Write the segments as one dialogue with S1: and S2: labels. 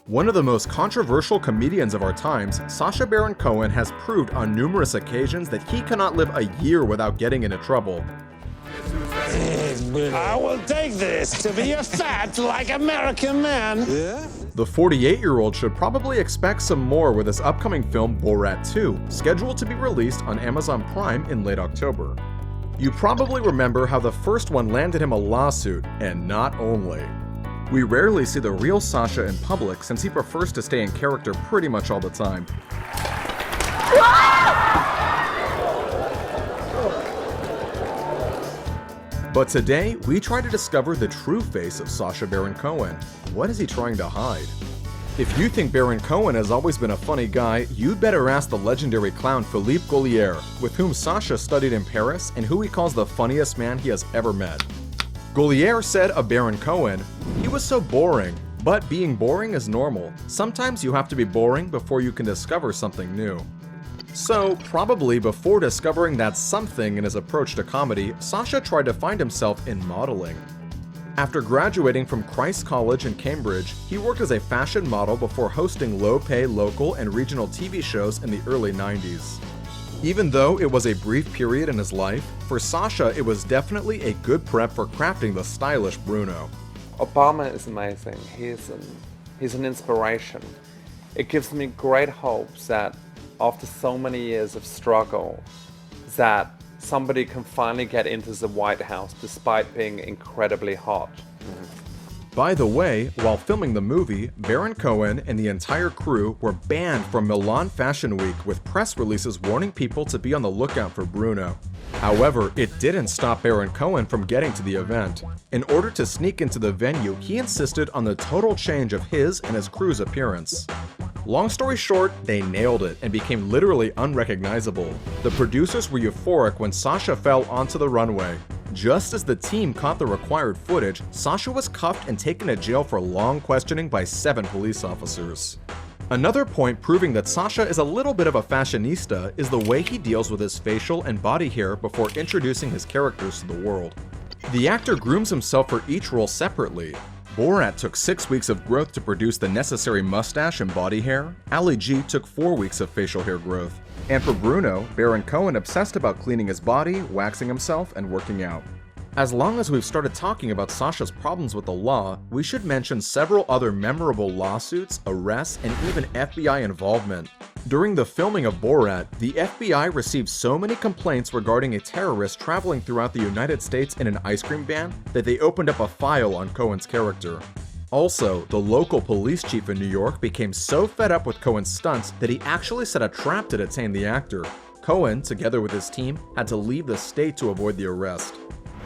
S1: One of the most controversial comedians of our times, Sacha Baron Cohen has proved on numerous occasions that he cannot live a year without getting into trouble.
S2: I will take this to be a fat like American man.
S3: Yeah?
S1: The 48-year-old should probably expect some more with his upcoming film Borat 2, scheduled to be released on Amazon Prime in late October. You probably remember how the first one landed him a lawsuit, and not only. We rarely see the real Sacha in public since he prefers to stay in character pretty much all the time. But today, we try to discover the true face of Sacha Baron Cohen. What is he trying to hide? If you think Baron Cohen has always been a funny guy, you'd better ask the legendary clown Philippe Gaulier, with whom Sacha studied in Paris and who he calls the funniest man he has ever met. Gaulier said of Baron Cohen, "He was so boring, but being boring is normal. Sometimes you have to be boring before you can discover something new." So, probably before discovering that something in his approach to comedy, Sacha tried to find himself in modeling. After graduating from Christ's College in Cambridge, he worked as a fashion model before hosting low-pay local and regional TV shows in the early 90s. Even though it was a brief period in his life, for Sacha it was definitely a good prep for crafting the stylish Bruno.
S4: Obama is amazing. He's an inspiration. It gives me great hope that after so many years of struggle, that somebody can finally get into the White House despite being incredibly hot.
S1: By the way, while filming the movie, Baron Cohen and the entire crew were banned from Milan Fashion Week with press releases warning people to be on the lookout for Bruno. However, it didn't stop Baron Cohen from getting to the event. In order to sneak into the venue, he insisted on the total change of his and his crew's appearance. Long story short, they nailed it and became literally unrecognizable. The producers were euphoric when Sacha fell onto the runway. Just as the team caught the required footage, Sacha was cuffed and taken to jail for long questioning by 7 police officers. Another point proving that Sacha is a little bit of a fashionista is the way he deals with his facial and body hair before introducing his characters to the world. The actor grooms himself for each role separately. Borat took 6 weeks of growth to produce the necessary mustache and body hair. Ali G took 4 weeks of facial hair growth. And for Bruno, Baron Cohen obsessed about cleaning his body, waxing himself, and working out. As long as we've started talking about Sacha's problems with the law, we should mention several other memorable lawsuits, arrests, and even FBI involvement. During the filming of Borat, the FBI received so many complaints regarding a terrorist traveling throughout the United States in an ice cream van that they opened up a file on Cohen's character. Also, the local police chief in New York became so fed up with Cohen's stunts that he actually set a trap to detain the actor. Cohen, together with his team, had to leave the state to avoid the arrest.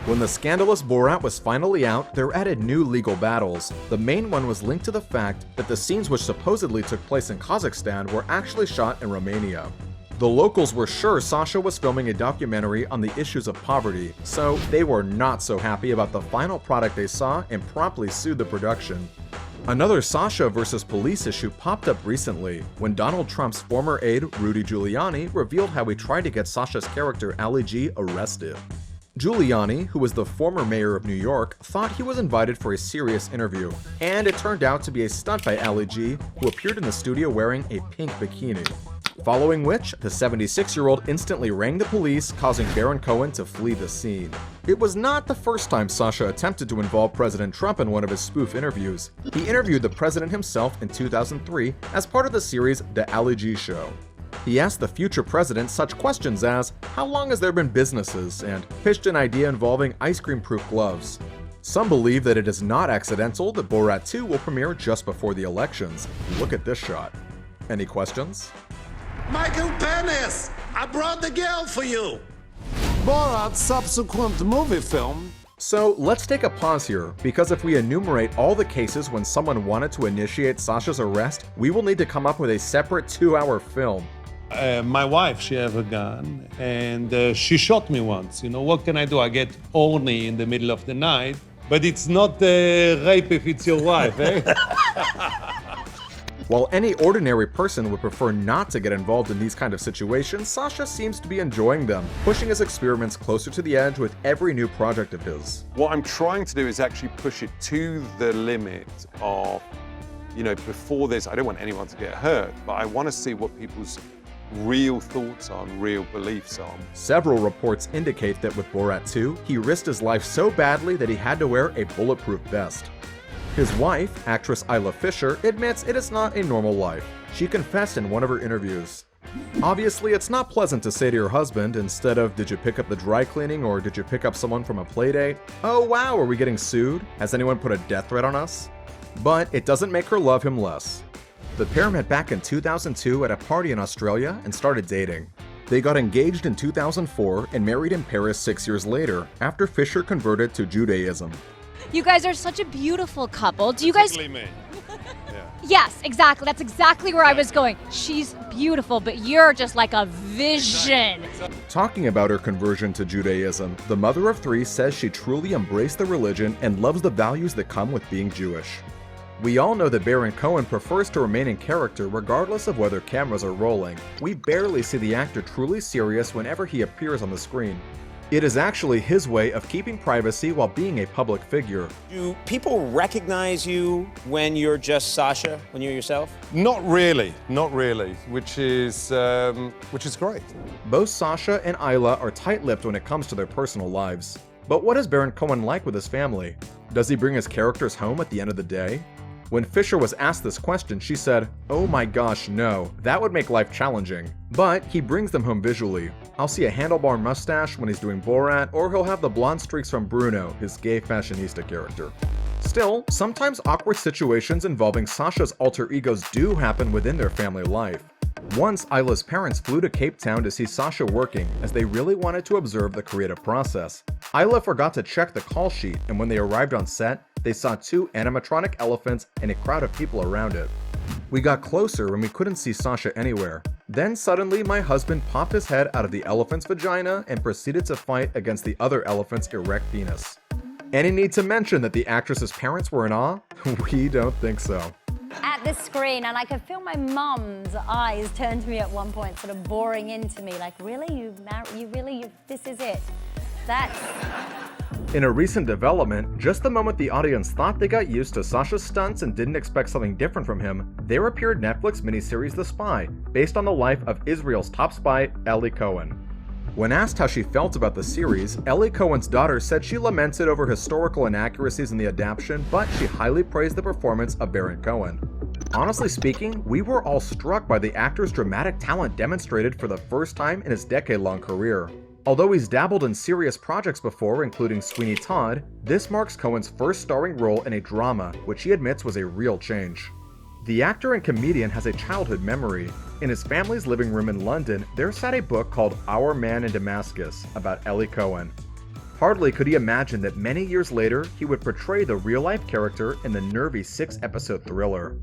S1: When the scandalous Borat was finally out, there were added new legal battles. The main one was linked to the fact that the scenes which supposedly took place in Kazakhstan were actually shot in Romania. The locals were sure Sacha was filming a documentary on the issues of poverty, so they were not so happy about the final product they saw and promptly sued the production. Another Sacha versus police issue popped up recently when Donald Trump's former aide Rudy Giuliani revealed how he tried to get Sacha's character Ali G arrested. Giuliani, who was the former mayor of New York, thought he was invited for a serious interview, and it turned out to be a stunt by Ali G, who appeared in the studio wearing a pink bikini. Following which, the 76-year-old instantly rang the police, causing Baron Cohen to flee the scene. It was not the first time Sacha attempted to involve President Trump in one of his spoof interviews. He interviewed the president himself in 2003 as part of the series The Ali G Show. He asked the future president such questions as, "How long has there been businesses?" and pitched an idea involving ice cream-proof gloves. Some believe that it is not accidental that Borat 2 will premiere just before the elections. Look at this shot. Any questions?
S2: Michael Penis, I brought the girl for you.
S3: Borat's subsequent movie film.
S1: So let's take a pause here, because if we enumerate all the cases when someone wanted to initiate Sacha's arrest, we will need to come up with a separate 2-hour film.
S5: My wife, she have a gun, and she shot me once. You know, what can I do? I get horny in the middle of the night, but it's not rape if it's your wife, eh?
S1: While any ordinary person would prefer not to get involved in these kind of situations, Sacha seems to be enjoying them, pushing his experiments closer to the edge with every new project of his.
S6: What I'm trying to do is actually push it to the limit of you know, before this, I don't want anyone to get hurt, but I want to see what people's real thoughts on, real beliefs on.
S1: Several reports indicate that with Borat 2, he risked his life so badly that he had to wear a bulletproof vest. His wife, actress Isla Fisher, admits it is not a normal life. She confessed in one of her interviews. Obviously, it's not pleasant to say to your husband, instead of, "Did you pick up the dry cleaning?" or "Did you pick up someone from a playdate?" "Oh wow, are we getting sued? Has anyone put a death threat on us?" But it doesn't make her love him less. The pair met back in 2002 at a party in Australia and started dating. They got engaged in 2004 and married in Paris 6 years later, after Fisher converted to Judaism.
S7: You guys are such a beautiful couple. Do you guys...
S5: Particularly me.
S7: Yes, exactly. That's exactly where I was going. She's beautiful, but you're just like a vision.
S1: Talking about her conversion to Judaism, the mother of three says she truly embraced the religion and loves the values that come with being Jewish. We all know that Baron Cohen prefers to remain in character regardless of whether cameras are rolling. We barely see the actor truly serious whenever he appears on the screen. It is actually his way of keeping privacy while being a public figure.
S2: Do people recognize you when you're just Sacha, when you're yourself?
S6: Not really, which is great.
S1: Both Sacha and Isla are tight-lipped when it comes to their personal lives. But what is Baron Cohen like with his family? Does he bring his characters home at the end of the day? When Fisher was asked this question, she said, "Oh my gosh, no, that would make life challenging." But he brings them home visually. I'll see a handlebar mustache when he's doing Borat, or he'll have the blonde streaks from Bruno, his gay fashionista character. Still, sometimes awkward situations involving Sacha's alter egos do happen within their family life. Once, Isla's parents flew to Cape Town to see Sacha working, as they really wanted to observe the creative process. Isla forgot to check the call sheet, and when they arrived on set, they saw 2 animatronic elephants and a crowd of people around it. We got closer and we couldn't see Sacha anywhere. Then suddenly my husband popped his head out of the elephant's vagina and proceeded to fight against the other elephant's erect penis. Any need to mention that the actress's parents were in awe? We don't think so.
S8: At the screen, and I could feel my mum's eyes turn to me at one point, sort of boring into me, like, really? This is it? That's...
S1: In a recent development, just the moment the audience thought they got used to Sacha's stunts and didn't expect something different from him, there appeared Netflix miniseries The Spy, based on the life of Israel's top spy, Ellie Cohen. When asked how she felt about the series, Ellie Cohen's daughter said she lamented over historical inaccuracies in the adaptation, but she highly praised the performance of Baron Cohen. Honestly speaking, we were all struck by the actor's dramatic talent demonstrated for the first time in his decade-long career. Although he's dabbled in serious projects before, including Sweeney Todd, this marks Cohen's first starring role in a drama, which he admits was a real change. The actor and comedian has a childhood memory. In his family's living room in London, there sat a book called Our Man in Damascus about Ellie Cohen. Hardly could he imagine that many years later, he would portray the real-life character in the nervy 6-episode thriller.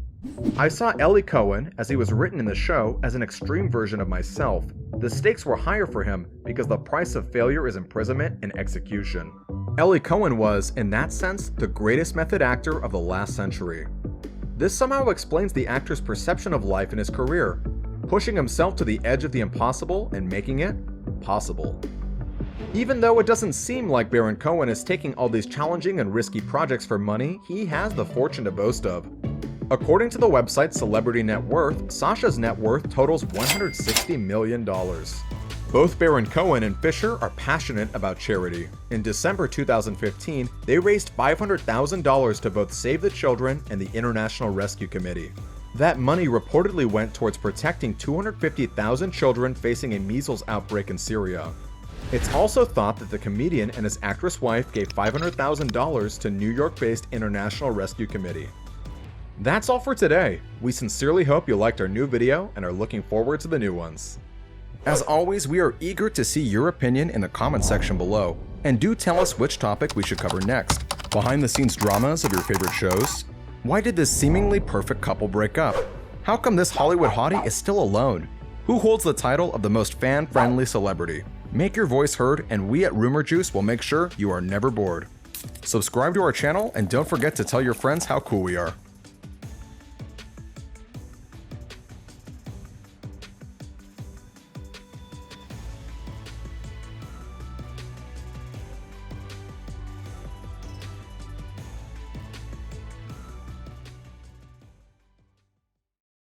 S1: I saw Ellie Cohen, as he was written in the show, as an extreme version of myself. The stakes were higher for him because the price of failure is imprisonment and execution. Ellie Cohen was, in that sense, the greatest method actor of the last century. This somehow explains the actor's perception of life in his career, pushing himself to the edge of the impossible and making it possible. Even though it doesn't seem like Baron Cohen is taking all these challenging and risky projects for money, he has the fortune to boast of. According to the website Celebrity Net Worth, Sacha's net worth totals $160 million. Both Baron Cohen and Fisher are passionate about charity. In December 2015, they raised $500,000 to both Save the Children and the International Rescue Committee. That money reportedly went towards protecting 250,000 children facing a measles outbreak in Syria. It's also thought that the comedian and his actress wife gave $500,000 to New York-based International Rescue Committee. That's all for today. We sincerely hope you liked our new video and are looking forward to the new ones. As always, we are eager to see your opinion in the comment section below, and do tell us which topic we should cover next. Behind the scenes dramas of your favorite shows? Why did this seemingly perfect couple break up? How come this Hollywood hottie is still alone? Who holds the title of the most fan-friendly celebrity? Make your voice heard, and we at Rumour Juice will make sure you are never bored. Subscribe to our channel and don't forget to tell your friends how cool we are.